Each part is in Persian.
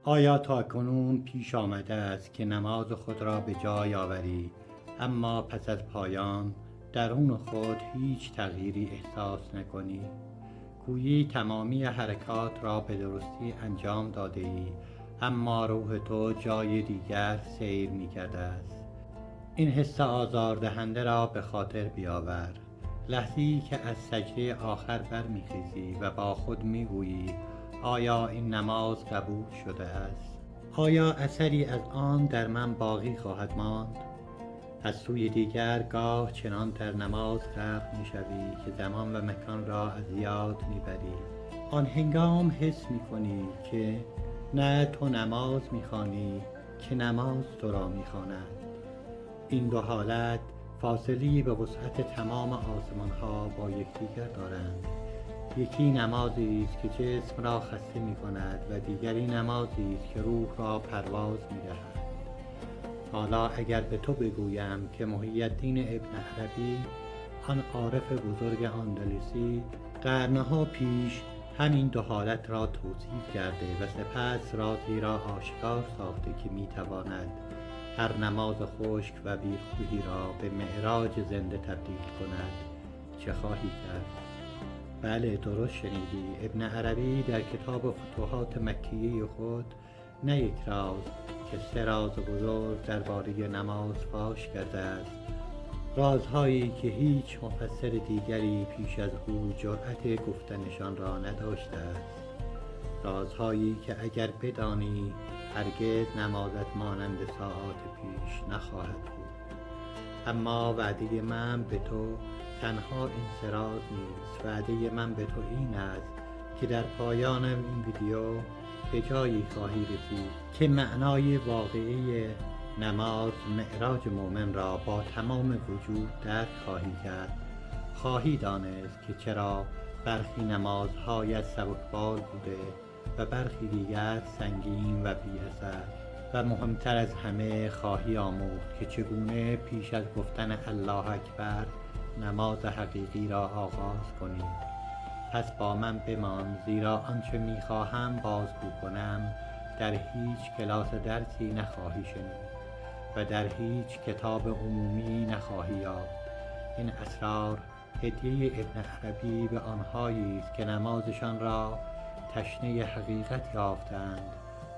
آیا تاکنون پیش آمده است که نماز خود را به جای آوری اما پس از پایان درون خود هیچ تغییری احساس نکنی؟ گویی تمامی حرکات را به درستی انجام داده ای اما روح تو جای دیگر سیر می کرده است. این حس آزاردهنده را به خاطر بیاور. لحظه‌ای که از سجده آخر برمیخیزی و با خود میگویی آیا این نماز قبول شده است؟ آیا اثری از آن در من باقی خواهد ماند؟ از سوی دیگر گاه چنان در نماز غرق میشوی که زمان و مکان را از یاد میبری. آن هنگام حس میکنی که نه تو نماز میخوانی که نماز تو را میخواند. این دو حالت فاصله به وسعت تمام آسمان ها با یکدیگر دارند. یکی نمازی است که جسم را خسته می کند و دیگری نمازی است که روح را پرواز می دهد. حالا اگر به تو بگویم که محی الدین ابن عربی، آن عارف بزرگ اندلسی، قرنها پیش همین دو حالت را توصیف کرده و سپس رازی را آشکار ساخته که می تواند هر نماز خشک و بیروحی را به معراج زنده تبدیل کند، چه خواهی کرد؟ بله، درست شنیدی. ابن عربی در کتاب فتوحات مکیه خود نه یک راز که 3 راز بزرگ درباره نماز فاش کرده است، رازهایی که هیچ مفسر دیگری پیش از او جرأت گفتنشان را نداشته است، رازهایی که اگر بدانی هرگز نمازت مانند ساعات پیش نخواهد بود. اما وعده من به تو تنها این 3 راز نیست. وعده من به تو این است که در پایان این ویدیو به جایی خواهی رسید که معنای واقعی نماز، معراج مؤمن را با تمام وجود درک خواهی کرد. خواهی دانست که چرا برخی نمازهایت سبکبال بوده و برخی دیگر سنگین و بی اثر. و مهمتر از همه خواهی آموخت که چگونه پیش از گفتن الله اکبر نماز حقیقی را آغاز کنید. پس با من بمان، زیرا آنچه میخواهم بازگو کنم در هیچ کلاس درسی نخواهی شنید و در هیچ کتاب عمومی نخواهی یافت. این اسرار هدیه ابن عربی به آنهایی است که نمازشان را تشنه حقیقت یافتند.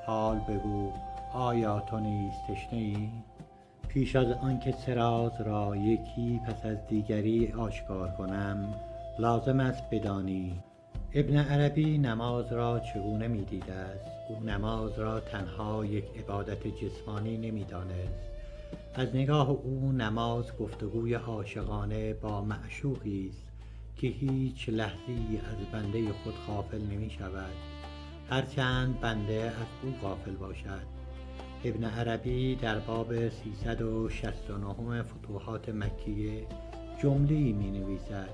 حال بگو آیا تو نیز تشنه ای؟ پیش از آنکه 3 راز را یکی پس از دیگری آشکار کنم، لازم است بدانی ابن عربی نماز را چگونه می دیده است. او نماز را تنها یک عبادت جسمانی نمی دانست. از نگاه او نماز گفتگوی عاشقانه با معشوقی است که هیچ لحظه‌ای از بنده خود غافل نمی شود، هرچند بنده از او غافل باشد. ابن عربی در باب 369 فتوحات مکیه جمله‌ای می نویسد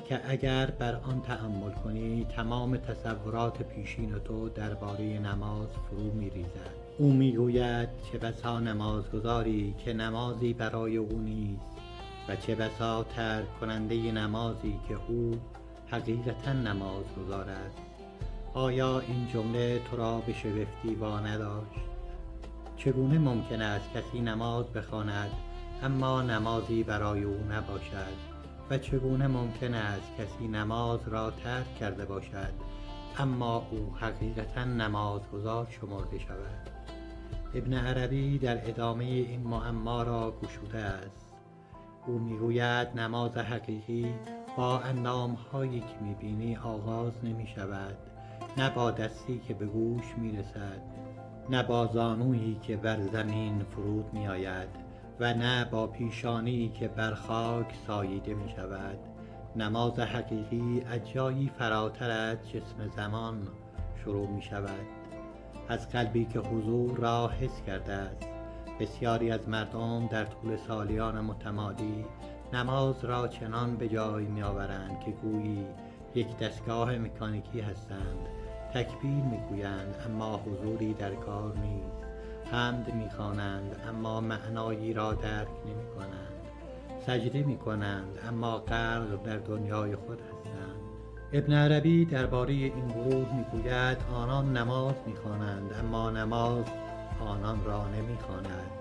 که اگر بر آن تأمل کنی تمام تصورات پیشین تو درباره نماز فرو می ریزد. او می گوید چه بسا نمازگزاری که نمازی برای او نیست و چه بسا ترک کننده نمازی که او حقیقتا نمازگزار است. آیا این جمله تو را به شگفتی وانداشت؟ چگونه ممکن است کسی نماز بخواند اما نمازی برای او نباشد؟ و چگونه ممکن است کسی نماز را ترک کرده باشد اما او حقیقتا نمازگزار شمرده شود؟ ابن عربی در ادامه این معما را گشوده است. او میگوید نماز حقیقی با اندامهایی که میبینی آغاز نمی شود، نه با دستی که به گوش میرسد، نه با زانویی که بر زمین فرود می آید و نه با پیشانی که بر خاک ساییده می شود. نماز حقیقی از جایی فراتر از جسم زمان شروع می شود، از قلبی که حضور را حس کرده است. بسیاری از مردم در طول سالیان متمادی نماز را چنان به جای می آورند که گویی یک دستگاه مکانیکی هستند. تکبیر میگویند اما حضوری در کار نیست، حمد میخوانند اما معنایی را درک نمی کنند، سجده میکنند اما غرق در دنیای خود هستند. ابن عربی درباره این گروه میگوید آنان نماز میخوانند اما نماز آنان را نمیخواند.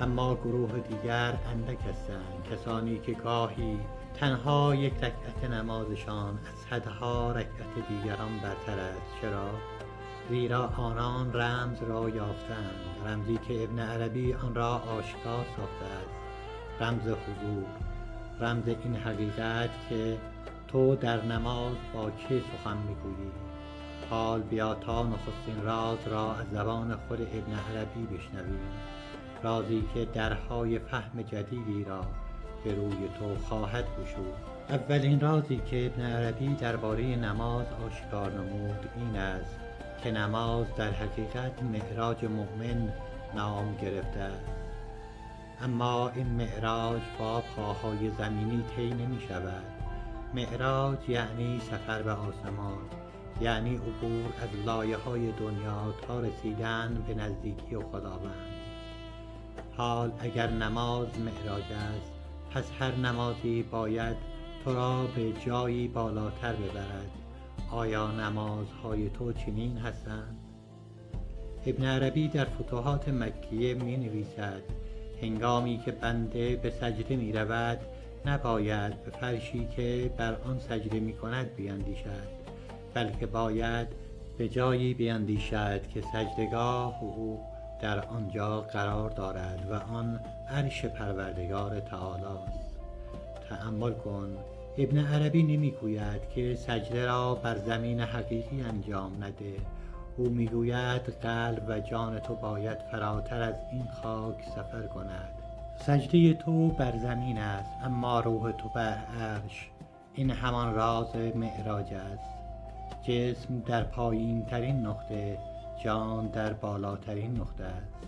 اما گروه دیگر اندک هستند، کسانی که گاهی تنها یک رکعت نمازشان از صدها رکعت دیگران برتر است. چرا؟ زیرا آنان رمز را یافتند، رمزی که ابن عربی آن را آشکار ساخته است، رمز حضور، رمز این حقیقت که تو در نماز با که سخن میگویی. حال بیا تا نخستین راز را از زبان خود ابن عربی بشنویم، رازی که درهای فهم جدیدی را به روی تو خواهد گشود. اولین رازی که ابن عربی درباره نماز آشکار نمود این است که نماز در حقیقت معراج مؤمن نام گرفته است. اما این معراج با پاهای زمینی طی نمی شود. معراج یعنی سفر به آسمان، یعنی عبور از لایه‌های دنیا تا رسیدن به نزدیکی خداوند. حال اگر نماز معراج است، پس هر نمازی باید تو را به جایی بالاتر ببرد. آیا نمازهای تو چنین هستند؟ ابن عربی در فتوحات مکیه می نویسد هنگامی که بنده به سجده می رود نباید به فرشی که بر آن سجده می کند بیندیشد، بلکه باید به جایی بیندیشد که سجدگاه او در آنجا قرار دارد و آن عرش پروردگار تعالی است. تأمل کن، ابن عربی نمیگوید که سجده را بر زمین حقیقی انجام نده. او میگوید قلب و جان تو باید فراتر از این خاک سفر کند. سجده تو بر زمین است اما روح تو بر عرش. این همان راز معراج است. جسم در پایین ترین نقطه، جان در بالاترین نقطه است.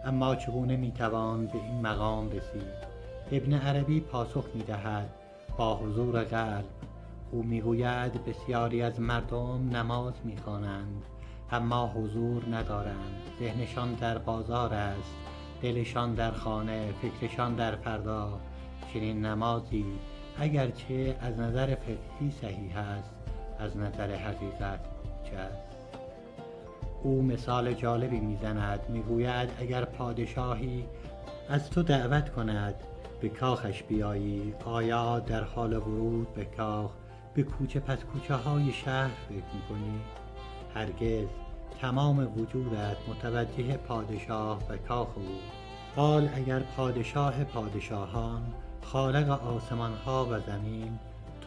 اما چگونه میتوان به این مقام رسید؟ ابن عربی پاسخ میدهد با حضور قلب. او میگوید بسیاری از مردم نماز میخوانند اما حضور ندارند. ذهنشان در بازار است، دلشان در خانه، فکرشان در فردا. چنین نمازی اگرچه از نظر فقهی صحیح است، از نظر حقیقت چه است؟ او مثال جالبی میزند. میگوید اگر پادشاهی از تو دعوت کند به کاخش بیایی، آیا در حال ورود به کاخ به کوچه پس کوچه های شهر فکر میکنی؟ هرگز. تمام وجودت متوجه پادشاه و کاخ او. حال اگر پادشاه پادشاهان، خالق آسمان ها و زمین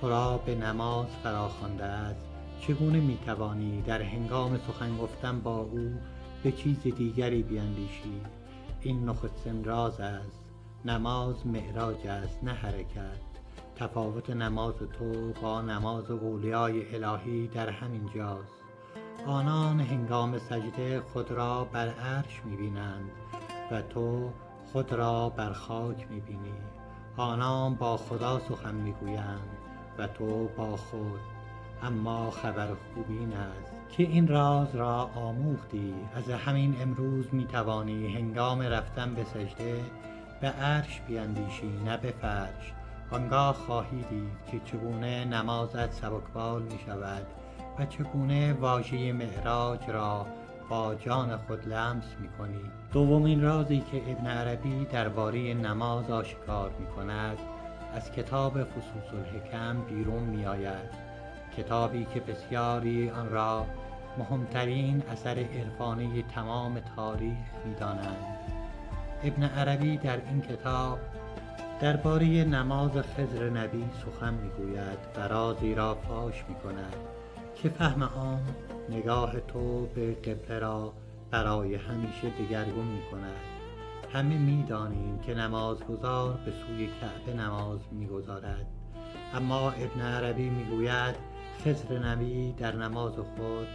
تو را به نماز فراخوانده است، چگونه میتوانی در هنگام سخن گفتن با او به چیز دیگری بیندیشی؟ این نخستین راز است. نماز معراج است، نه حرکت. تفاوت نماز تو با نماز اولیای الهی در همین جاست. آنان هنگام سجده خود را بر عرش می‌بینند و تو خود را بر خاک می‌بینی. آنان با خدا سخن می‌گویند و تو با خود. اما خبر خوب این است که این راز را آموختی. از همین امروز می‌توانی هنگام رفتن به سجده به عرش بیندیشی، نه به فرش. آنگاه خواهی دید که چگونه نمازت سبکبال می شود و چگونه واژه معراج را با جان خود لمس می کنی. دومین رازی که ابن عربی درباره نماز آشکار می کند از کتاب فصوص الحکم بیرون می آید. کتابی که بسیاری آن را مهمترین اثر عرفانی تمام تاریخ می دانند. ابن عربی در این کتاب درباره نماز خضر نبی سخن میگوید و رازی را فاش میکند که فهم آن نگاه تو به قبله را برای همیشه دگرگون میکند. همه میدانیم که نمازگزار به سوی کعبه نماز میگذارد، اما ابن عربی میگوید خضر نبی در نماز خود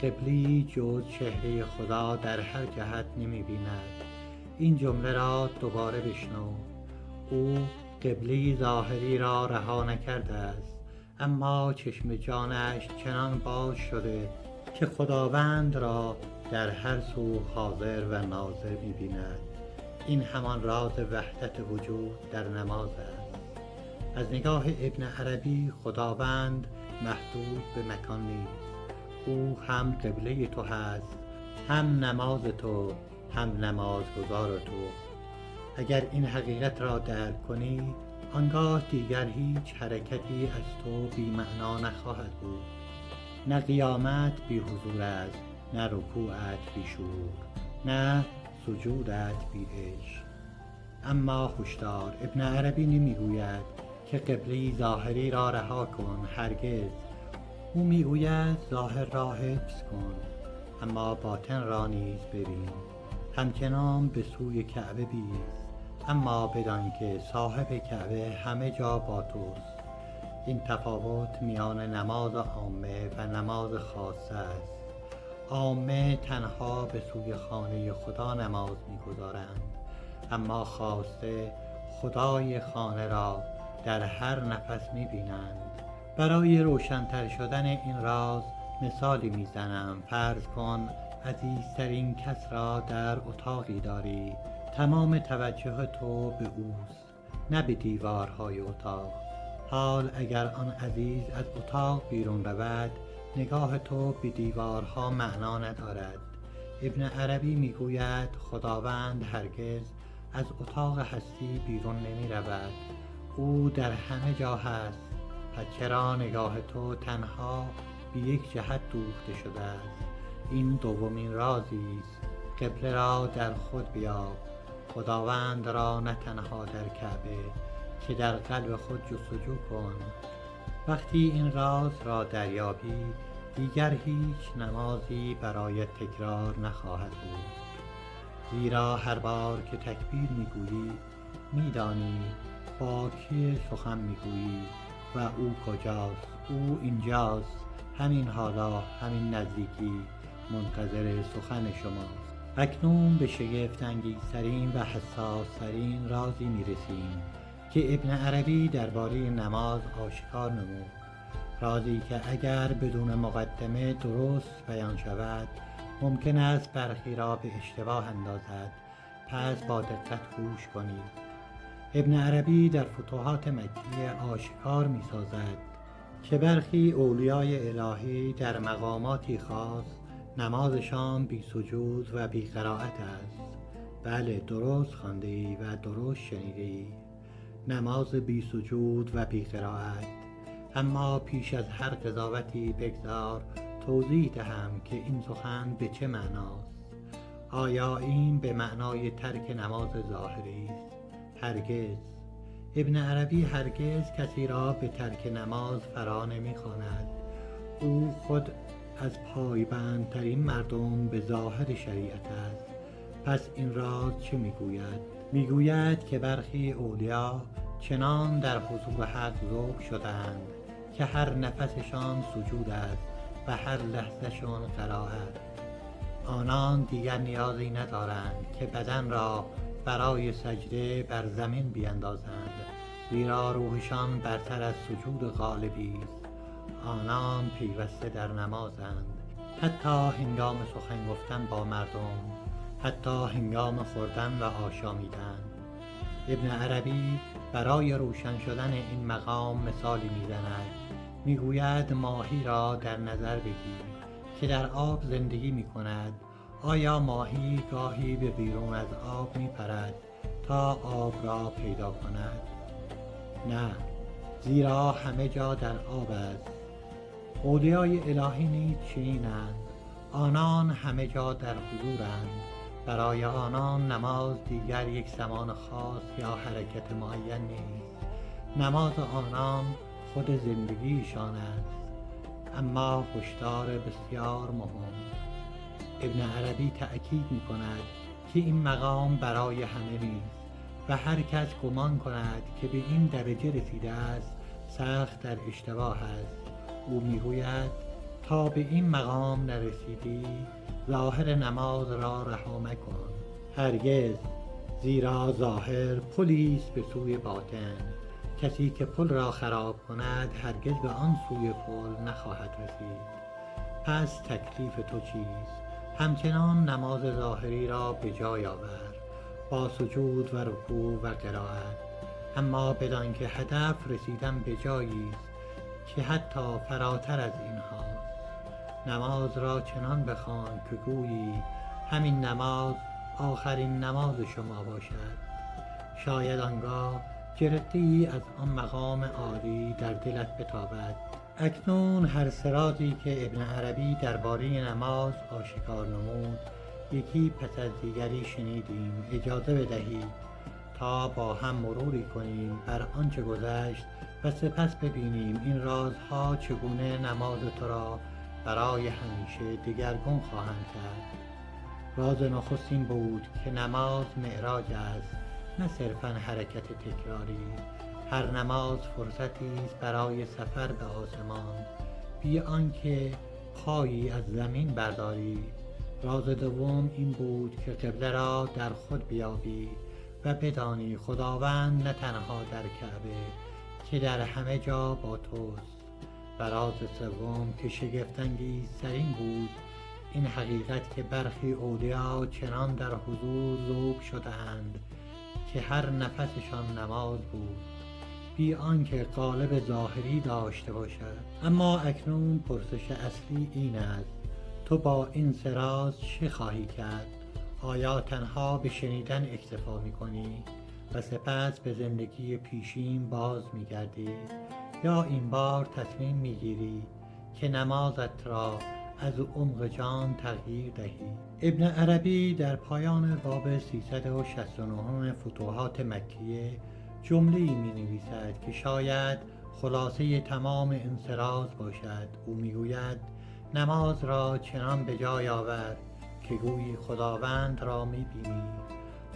قبلی جز چهره خدا در هر جهت نمیبیند. این جمله را دوباره بشنو. او قبله ظاهری را رها نکرده است، اما چشم جانش چنان باز شده که خداوند را در هر سو حاضر و ناظر می‌بیند. این همان راز وحدت وجود در نماز است. از نگاه ابن عربی خداوند محدود به مکان نیست. او هم قبله تو هست، هم نماز تو، هم نمازگزار تو. اگر این حقیقت را درک کنی، آنگاه دیگر هیچ حرکتی از تو بی معنا نخواهد بود. نه قیامت بی حضور است، نه رکوعت بی شعور، نه سجودت بی عشق. اما هشدار، ابن عربی نمیگوید که قبله ظاهری را رها کن، هرگز. او میگوید ظاهر را حفظ کن، اما باطن را نیز ببین. همچنان به سوی کعبه بیست، اما بدان که صاحب کعبه همه جا با توست. این تفاوت میان نماز عامه و نماز خاصه است. عامه تنها به سوی خانه خدا نماز می‌گذارند، اما خاصه خدای خانه را در هر نفس می‌بینند. برای روشن‌تر شدن این راز مثالی می‌زنم. فرض کن عزیزترین کس را در اتاقی داری. تمام توجه تو به اوست، نه به دیوارهای اتاق. حال اگر آن عزیز از اتاق بیرون رود، نگاه تو به دیوارها معنا ندارد. ابن عربی میگوید خداوند هرگز از اتاق هستی بیرون نمی رود. او در همه جا هست. پس چرا نگاه تو تنها به یک جهت دوخته شده است؟ این دومین رازی است. قبله را در خود بیاب. خداوند را نه تنها در کعبه، که در قلب خود جستجو کن. وقتی این راز را دریابی، دیگر هیچ نمازی برای تکرار نخواهد بود. زیرا هر بار که تکبیر میگویی، میدانی با کی سخن میگویی و او کجاست. او اینجاست، همین حالا، همین نزدیکی، منتظر سخن شماست. اکنون به شگفت انگیزترین و حساسترین رازی میرسیم که ابن عربی درباره نماز آشکار نمود. رازی که اگر بدون مقدمه درست بیان شود، ممکن است برخی را به اشتباه اندازد. پس با دقت گوش کنید. ابن عربی در فتوحات مکیه آشکار می سازد که برخی اولیای الهی در مقاماتی خاص نمازشان بی سجود و بی قرائت است. بله، درست خوانده ای و درست شنیده ای. نماز بی سجود و بی قرائت. اما پیش از هر قضاوتی بگذار توضیح دهم که این سخن به چه معناست. آیا این به معنای ترک نماز ظاهری است؟ هرگز. ابن عربی هرگز کسی را به ترک نماز فرا نمی‌خواند. او خود از پایبندترین مردم به ظاهر شریعت است. پس این راز چه میگوید؟ میگوید که برخی اولیا چنان در حضور حق ذوب شدند که هر نفسشان سجود است و هر لحظهشان قرائت. آنان دیگر نیازی ندارند که بدن را برای سجده بر زمین بیندازند، زیرا روحشان برتر از سجود غالبی است. آنان پیوسته در نمازند، حتی هنگام سخن گفتن با مردم، حتی هنگام خوردن و آشامیدن. ابن عربی برای روشن شدن این مقام مثالی میزند. میگوید ماهی را در نظر بگیر که در آب زندگی میکند. آیا ماهی گاهی به بیرون از آب میپرد تا آب را پیدا کند؟ نه، زیرا همه جا در آب است. اولیای الهی نیز چنینند. آنان همه جا در حضورند. برای آنان نماز دیگر یک زمان خاص یا حرکت معین نیست. نماز آنان خود زندگیشان است. اما هشدار بسیار مهم. ابن عربی تأکید می کند که این مقام برای همه نیست و هر کس گمان کند که به این درجه رسیده است سخت در اشتباه است. او میگوید تا به این مقام نرسیدی، ظاهر نماز را رها مکن. هرگز، زیرا ظاهر پلی است به سوی باطن. کسی که پل را خراب کند هرگز به آن سوی پل نخواهد رسید. پس تکلیف تو چیست؟ همچنان نماز ظاهری را به جای آور، با سجود و رکوع و قرائت، اما بدان که هدف رسیدن به جایی است که حتی فراتر از اینها. نماز را چنان بخوان که گویی همین نماز آخرین نماز شما باشد. شاید آنگاه گرفته‌ای از آن مقام عالی در دلت بتابد. اکنون هر سرازی که ابن عربی درباره نماز آشکار نمود یکی پس از دیگری شنیدیم. اجازه بدهید تا با هم مروری کنیم بر آنچه گذشت و سپس ببینیم این رازها چگونه نماز تو را برای همیشه دگرگون خواهند کرد. راز نخست این بود که نماز معراج است، نه صرفاً حرکت تکراری. هر نماز فرصتی است برای سفر به آسمان بی آنکه پایی از زمین برداری. راز دوم این بود که قبله را در خود بیابی و بدانی خداوند نه تنها در کعبه که در همه جا با توست. و راز سوم که شگفت‌انگیزترین بود این حقیقت که برخی اولیا چنان در حضور ذوب شده‌اند که هر نفسشان نماز بود بی آنکه قالب ظاهری داشته باشد. اما اکنون پرسش اصلی این است: تو با این سراز چه خواهی کرد؟ آیا تنها به شنیدن اکتفا می‌کنی و سپس به زندگی پیشین باز می‌گردی، یا این بار تصمیم می‌گیری که نمازت را از عمق جان تغییر دهی؟ ابن عربی در پایان باب 369 فتوحات مکیه جمله‌ای می‌نویسد که شاید خلاصه تمام این سراز باشد. او می‌گوید: نماز را چنان به جای آور که گویی خداوند را می‌بینی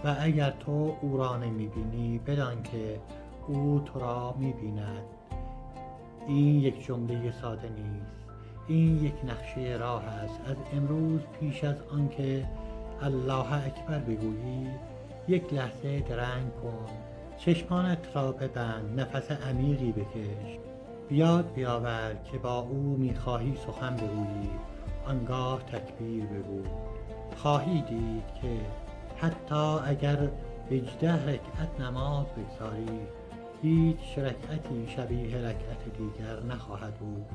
و اگر تو او را نمی‌بینی بدان که او تو را می‌بیند. این یک جمله ساده نیست، این یک نقشه راه است. از امروز پیش از آنکه الله اکبر بگویی یک لحظه درنگ کن، چشمانت را ببند، نفس عمیقی بکش، بیاد بیاور که با او میخواهی سخن بگویی. آنگاه تکبیر بگو. خواهی دید که حتی اگر 18 رکعت نماز بگذاری هیچ رکعتی شبیه رکعت دیگر نخواهد بود.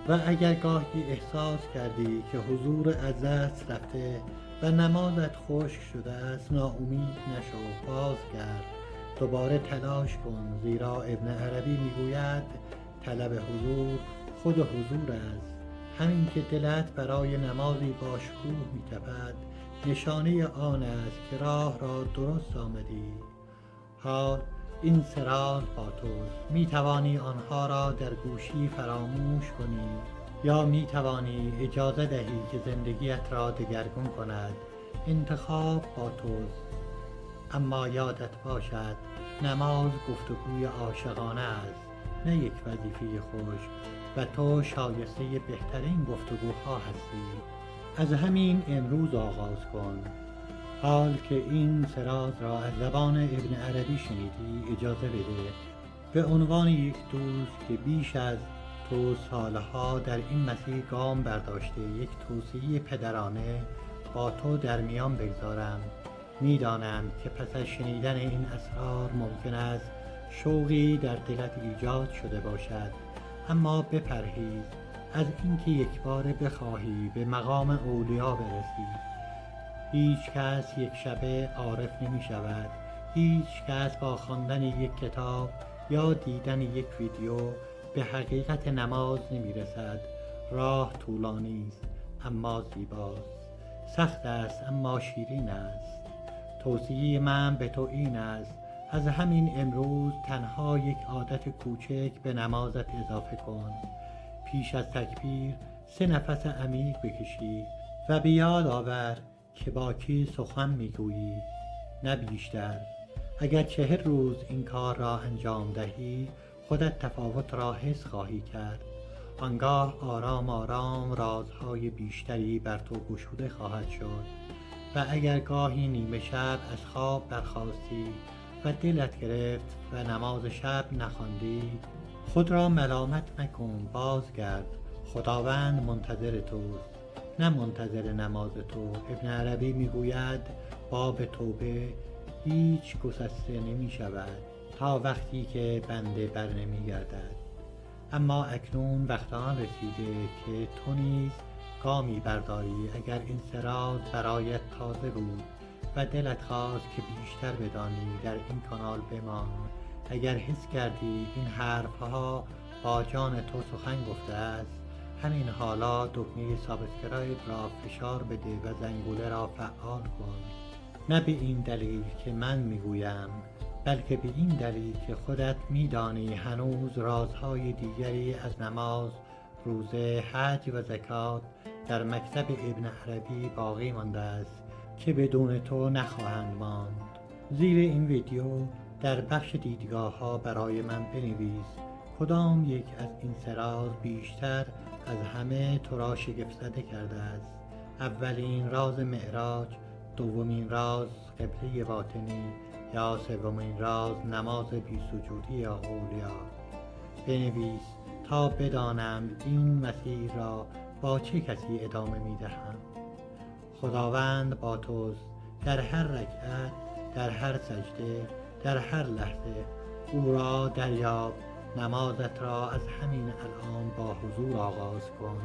و اگر گاهی احساس کردی که حضور از دست رفته و نمازت خشک شده است، ناامید نشو، بازگرد، دوباره تلاش کن، زیرا ابن عربی میگوید طلب حضور خود حضور است. همین که دلت برای نمازی با شکوه میتپد نشانه آن است که راه را درست آمدی. حال این سراز با توست. می توانی آنها را در گوشی فراموش کنی یا می توانی اجازه دهی که زندگیت را دگرگون کند. انتخاب با توست. اما یادت باشد نماز گفتگوی عاشقانه است، نه یک وظیفه خشک، و تو شایسته بهترین گفتگوها هستی. از همین امروز آغاز کن. حال که این سراز را از زبان ابن عربی شنیدی اجازه بده به عنوان یک دوست که بیش از تو سالها در این مسیر گام برداشته یک توصیه پدرانه با تو در میان بگذارم. میدانم که پس از شنیدن این اسرار ممکن است شوقی در دلت ایجاد شده باشد، اما بپرهیز از اینکه یک باره بخواهی به مقام اولیا برسی. هیچ کس یک شبه عارف نمی شود. هیچ کس با خواندن یک کتاب یا دیدن یک ویدیو به حقیقت نماز نمی رسد. راه طولانی است اما زیباست. سخت است اما شیرین است. توصیه من به تو این است: از همین امروز تنها یک عادت کوچک به نمازت اضافه کن. پیش از تکبیر 3 نفس عمیق بکشی و به یاد آور که با کی سخن میگویی، نه بیشتر. اگر 40 روز این کار را انجام دهی خودت تفاوت را حس خواهی کرد. آنگاه آرام آرام رازهای بیشتری بر تو گشوده خواهد شد. و اگر گاهی نیمه شب از خواب برخاستی و دلت گرفت و نماز شب نخواندی، خود را ملامت مکن، بازگرد. خداوند منتظر توست، نه منتظر نماز تو. ابن عربی میگوید باب توبه هیچ گسسته نمی شود تا وقتی که بنده بر نمی گردد. اما اکنون وقت آن رسیده که تو نیز گامی برداری. اگر این سراز برایت تازه بود و دلت خواست که بیشتر بدانی، در این کانال بمان. اگر حس کردی این حرفها با جان تو سخن گفته است، همین حالا دکمه سابسکرایب را فشار بده و زنگوله را فعال کن. نه به این دلیل که من میگویم، بلکه به این دلیل که خودت میدانی هنوز رازهای دیگری از نماز، روزه، حج و زکات در مکتب ابن عربی باقی مانده است که بدون تو نخواهند ماند. زیر این ویدیو در بخش دیدگاه ها برای من بنویس کدام یک از این سه راز بیشتر از همه تو را شگفت‌زده کرده است. اولین راز معراج، دومین راز قبله باطنی، یا سومین راز نماز بی سجودی اولیا. بنویس تا بدانم این مسیر را با چه کسی ادامه می دهم. خداوند با توست. در هر رکعت، در هر سجده، در هر لحظه او را دریاب. نمازت را از همین الان با حضور آغاز کن.